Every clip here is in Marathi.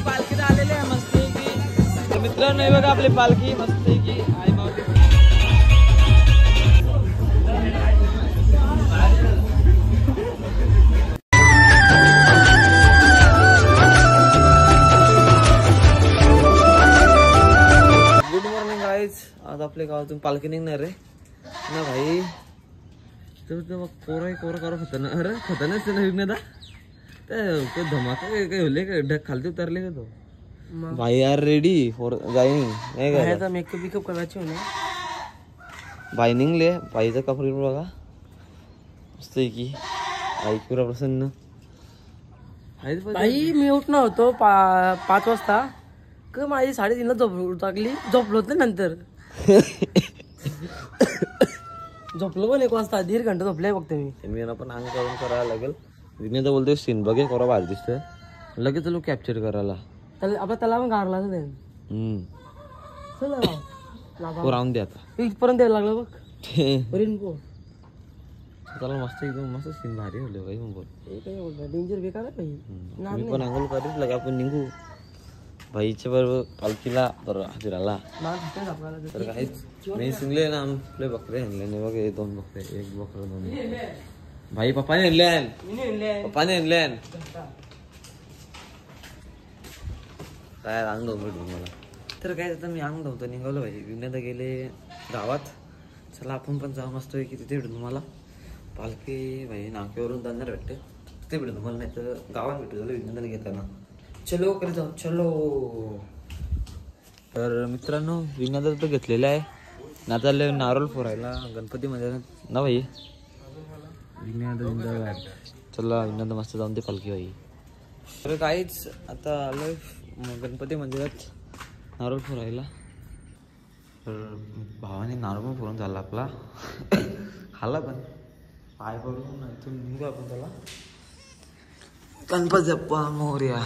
पालखीत आलेले आहे मस्त की मित्रांनो. हे बघा आपली पालखी मस्त की आई माऊली. Good morning guys. आज आपल्या गावातून पालखी निघणार आहे ना भाई. तर कोरा करा खतरनाक. अरे खतरनाक ना ते धमाका काय होले का ढग खालती उतरले का तो भाई. यार रेडी फॉर जाईनिंग नाही का. मेकअप बिकअप करायची होणे भाई. निघले भाईचा कपडे बघा मस्त की. आई पुरा प्रसन्न भाई. मी उठणार होतो 5 वाजता क माझी 3:30ला झोपलो होते. नंतर झोपलो पण 1 वाजता. 1.5 घंटा झोपलाय फक्त मी पण अंग करून करायला लागेल. विनय तर बोलतोय सीन बघे कोरा भारी दिसतोय. लगेच चलो कॅप्चर करायला. आपला त्याला पण गारला राहून दे आता इथपर्यंत यायला लागलं बघ. चला मस्त एकदम मस्त सीन भारी होले भाई. मग बोल डेंजर बेकार आहे भाई. मी पण अंघोळ करीच लगा आपण निघू भाईच्या बरोबर पालखीला तर हजिराला. तर काहीच मी सिंगले ना आपले बकरे आणले बघ. 2 बकरे 1 बकरं 2 भाई. पप्पाने आणले काय अंग धावतो मला. तर काय आता मी अंग धावतो निघालो भाई. विनयदा गेले गावात. चला आपण पण जाऊ मस्त की तिथे भेटू तुम्हाला. पालखी भाई नाक्यावरून जाणार भेटते तिथे भेटू तुम्हाला. नाही तर गावात भेटू झालं विनयदाला घेताना. चलो करे जाऊ चलो. तर मित्रांनो विनयदा तर घेतलेला आहे ना. चालले नारळ फोरायला गणपती मंदिरात ना भाई. चला विनयदा मस्त जाऊन ते पालखी भाई. तर काहीच आता आलोय गणपती मंदिरात नारळ फोरायला. तर भावाने नारळ पण फोडून झाला आपला. खाल्ला पण पाय पडून इथून निघू आपण. त्याला गणपती बाप्पा मोरया.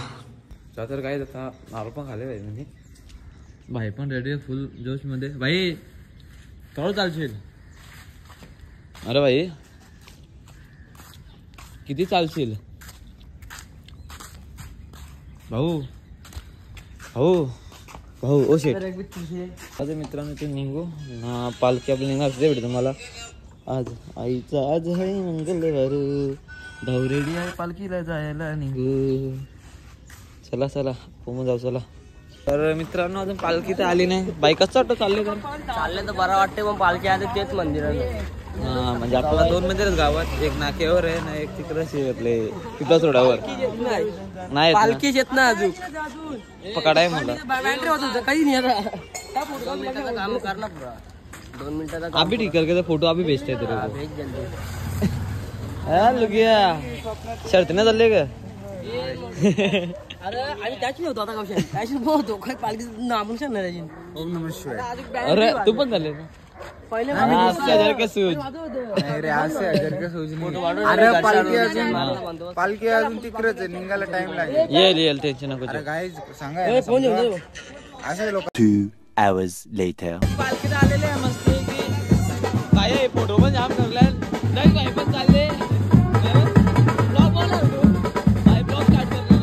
तर काय आता नारळ पण खाले भाई. म्हणजे भाई पण रेडी आहे फुल जोश मध्ये. भाई थोडं चालशील. अरे भाई किती चालशील भाऊ. भाऊ भाऊ ओ शेट. माझ्या मित्रांनो ते निघू ना पालखी आपली निघणार तिथे भेटतो तुम्हाला. आज आईचा आज आहे मंगलवार. भाऊ रेडी आहे पालखीला जायला निघू. चला चला पोमून जाऊ चला. तर मित्रांनो अजून पालखी तर आली नाही. बाईक कसं वाटतं चालले तर बरं वाटते. मग पालखी आली तेच मंदिर. हा म्हणजे आपल्याला 2 मंदिरच गावात. एक नाक्यावर आहे ना एक तिकडे आपले पिपळा सोडावर नाही. पालखीच येत ना अजून पकडाय मला काही नाही. काम करणार 2 मिनिटाचा अभी ठीक करके फोटो अभी भेजते तेरे को. भेज जल्दी. लुगिया शर्त नाही चालले का. अरे आम्ही त्याची होतो आता कौशल त्याची होतो काय पालखी नामून सांगणार त्याची. ओम नमः शिवाय. अरे तू पण झाले ना पहिले 1000 का सूज. अरे 1000 का सूज. अरे पालखी अजून तिकडेच आहे. निघायला टाइम लागेल. येईल टेन्शन नको. अरे गाईज सांगा असे लोक. 2 hours later. पालखीत आलेले आहे मस्त की. काय फोटो पण जाम करलाय. नाही काय पण चालले ब्लॉग बनवला भाई. ब्लॉग स्टार्ट करले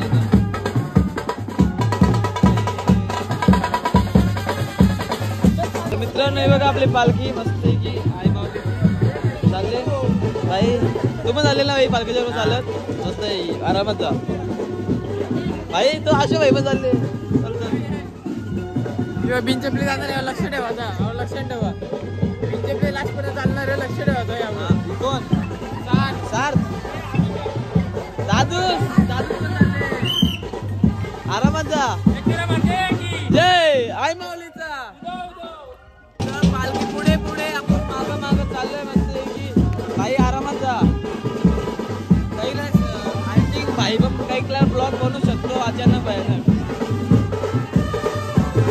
मित्रांनो. हे बघा आपली पालखी मस्त की आई माऊली चालले भाई. तू पण चालले ना भाई पालखीच्या बरोबर चालत मस्त आहे. आरामात जा भाई. तो अशो भाई पण चालले. बिनचपली जाणार लक्ष ठेवायचा. लक्ष ठेवा बिनचपली लास्ट पर्यंत चालणार लक्ष ठेवायचं. कोण सार दादू आरामात जा. जय आई माऊलीचा. पालखी पुढे पुढे आपण मागं मागं चाललोय मस्त की भाई. आरामात जा. काही आय थिंक भाई पण काही ब्लॉग बनवू शकतो अचानक भयानक.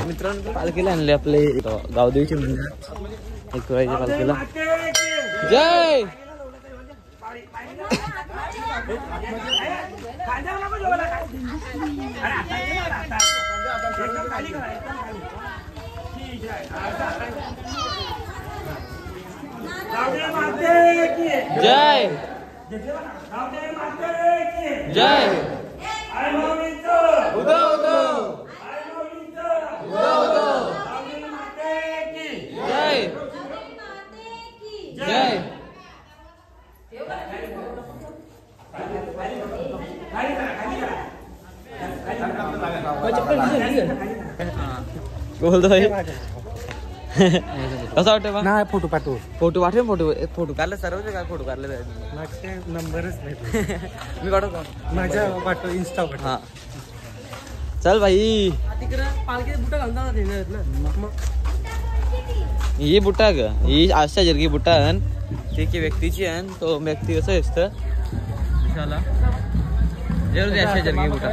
मित्रांनो पालखीला आणले आपले गावदेवीचे मंदिर एक पालखीला. जय जय जय. उदो उदो बोलतो भाई कसं वाटतं बा नाही फोटो पाठवू फोटो पाठवे फोटो काढले सर्वचे काय फोटो काढले माझे नंबरच नाही मी काढतो माझ्या पाठव इंस्टा हा चल भाई ही बुटा ग ही अशा जरगी बुटा आहे ती व्यक्तीची आहे तो व्यक्ती कसं असतं दिसायला जरूर अशा जरगी बुटा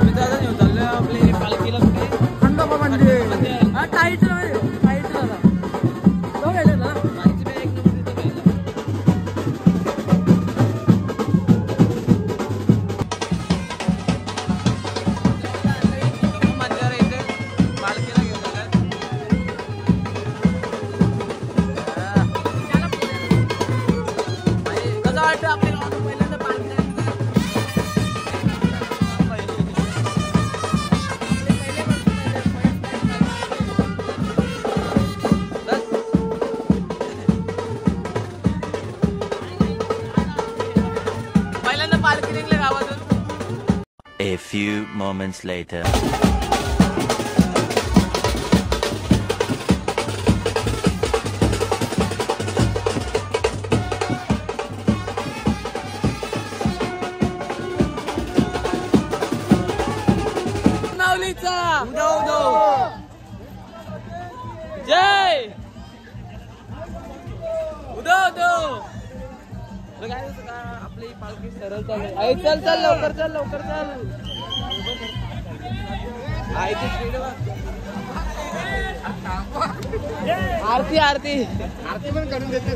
आपले पालखीला कुठे खंडोबा मंदिर tight A few moments later. जय उदो आपली पालखी सरळ चालू आहे. चल चल लवकर चल लवकर चल आरती आरती आरती पण करून देते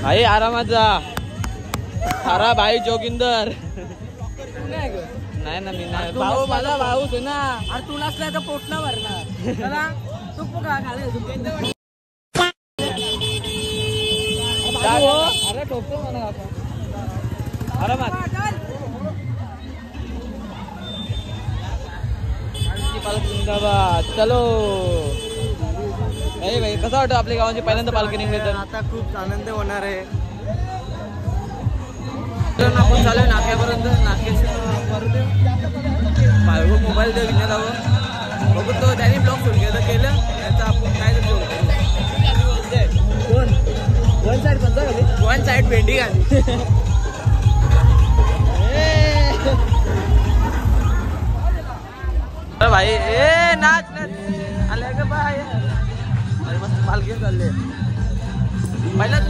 भाई आरामात जा सारा भाई जोगिंदर नाही ना मी नाही भाऊ माझा भाऊच आहे ना अरे तू नसल्या तर पोट ना भरणार चला तू अरे ठोकतो म्हणा आरामात पालखी जिंदाबाद चलो भाई कसं वाटतं आपल्या गावाची पहिल्यांदा पालखी निघली तर आता खूप आनंद होणार आहे आपण चालू नाक्यापर्यंत. नाक्याच्या मोबाईल द्या विण्यात हवं बघू तो त्यांनी ब्लॉग सुरू केलं त्याचं आपण काय वन साईड पेंडिंग आली. भाई ए नाच आले का बाय मस्त पालखी चालले पहिलाच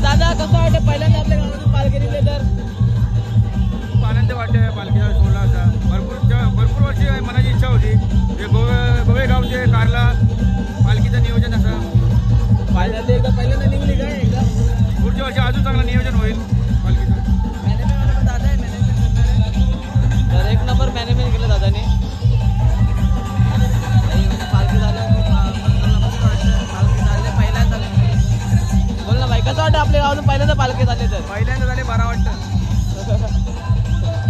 दादा कसं वाटतं पहिल्यांदा आपल्या गावातून पालखी निघले तर खूप आनंद वाटते पालखीचा सोहळा असा भरपूर वर्षी मनाची इच्छा होती गोवे गावचे कारला पालखीचं नियोजन असं पहिल्यांदा निघली काय एकदा पुढच्या वर्षी अजून चांगलं नियोजन होईल पालखीचं. दादा आहे मॅनेजमेंट तर एक नंबर मॅनेजमेंट केलं दादाने. पालखी झाल्या पहिल्यांदा बोल ना भाई कसं वाटतं आपल्या गावातून पहिल्यांदा पालखी झाले तर पहिल्यांदा झाले बरं वाटतं.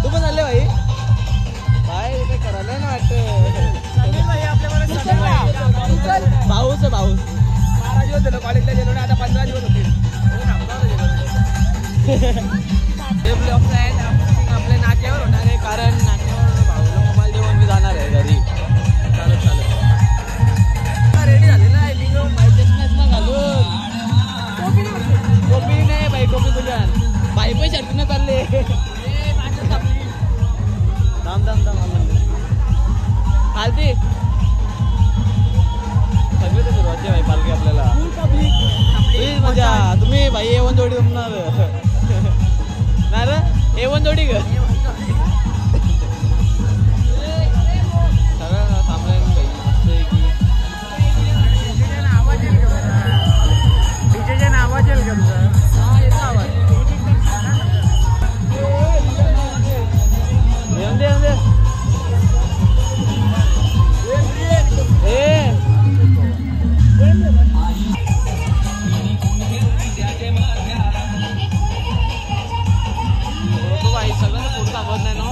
तू पण झाले भाई काय काय करायला ना वाटतं भाऊच 12 दिवस झालं कॉलेजला गेलो ना आता 15 दिवस होतील. आपल्या नाक्यावर होणार आहे कारण नाक्यावर भाऊला मोबाईल देऊन मी जाणार आहे घरी चालत रेडी झालेला आहे लिंग माहितीच ना घालून कॉपी नाही बाई कॉपी तुझ्या बाई पण शर्ट न चालले दाम खालती सगळे तर सुरुवातची भाई पालखी आपल्याला प्लीज मजा तुम्ही भाई A1 जोडी जमणार ना रे A1 जोडी ग सगळं थांबलाय भाई मस्त आहे की डीजेच्या नावाचे येईल का तुझा? हा येतो आवाज येऊन दे भाई सगळं पुढचा आवाज नाही ना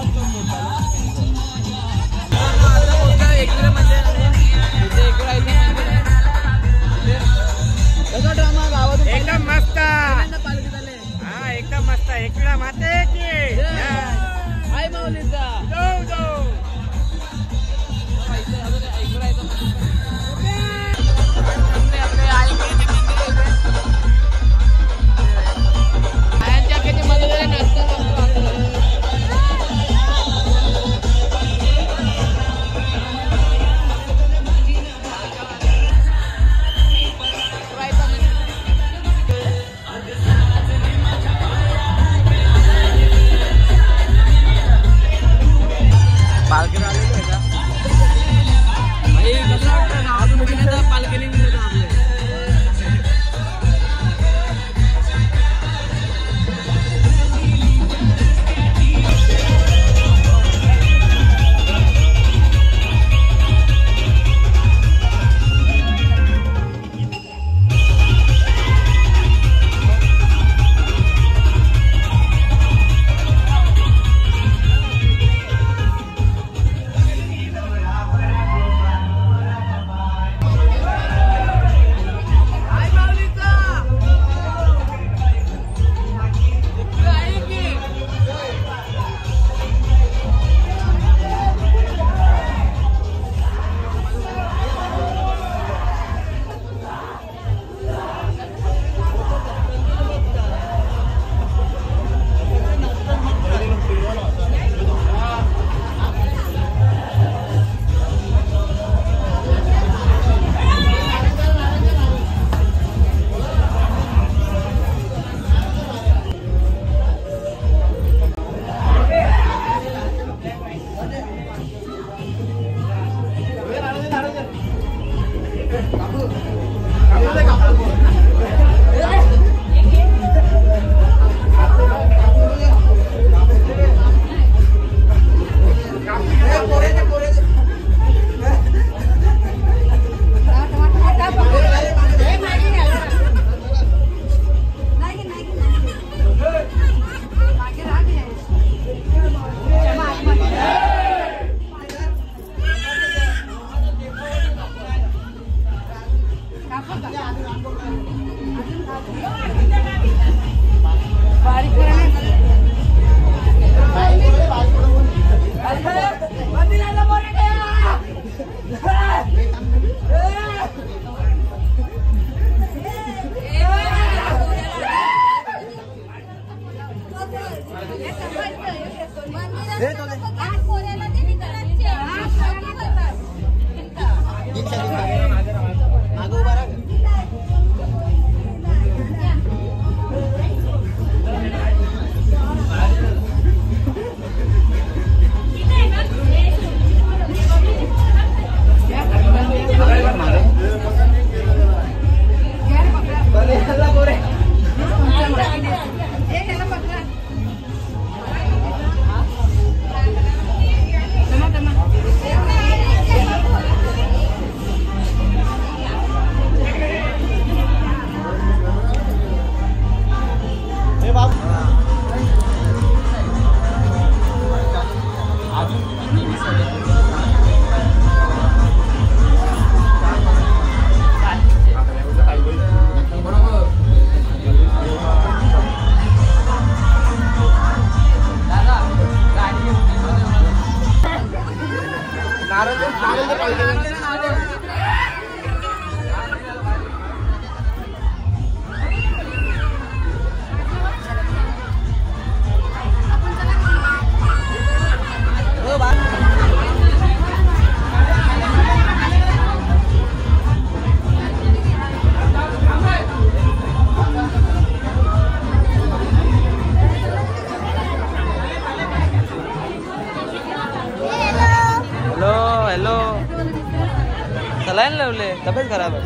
सलाईन लावले, तब्येत खराब आहे.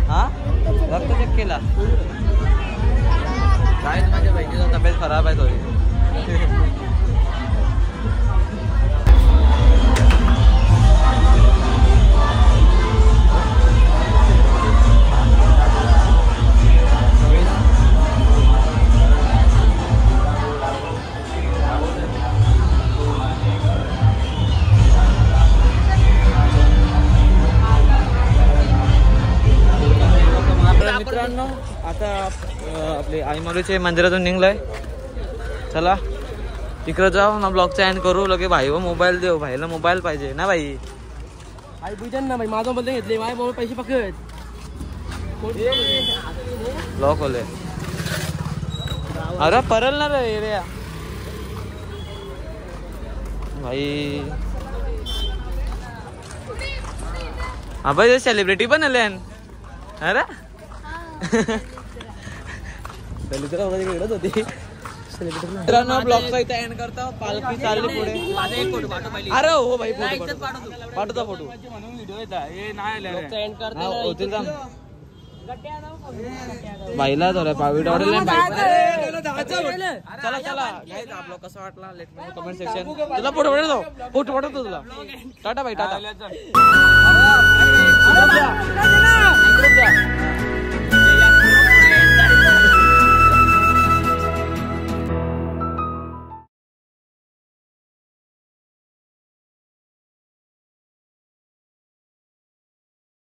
हा रक्त चेक केला काय? माझ्या बहिणीचा तब्येत खराब आहे थोडी. मित्रांनो आता आपले आई माऊलीचे मंदिरातून निघलोय. चला तिकडे जाऊ ना, ब्लॉगचा एंड करू. लगे भाई व मोबाईल देऊ, भाईला मोबाईल पाहिजे ना भाई. आई बुजन ना भाई, माझा मोबाईल घेतले, माझे मोबाईल पैसे पकड. लॉक होले. अरे परल ना रे रे भाई. हा भाई सेलिब्रिटी पण आले. अरे इकडच होती. मित्रांनो ब्लॉगचा इथे एंड करतो. पालखी चालली पुढे. अरे हो भाई पाठवतो फोटो होतील का बाईला थोड्या पावीट आवडेल. चला चला आपलं कसं वाटला लेट मी कमेंट सेक्शन. तुला फोटो पाठवतो, फोटो पाठवतो तुला. टाटा भाई टाटा.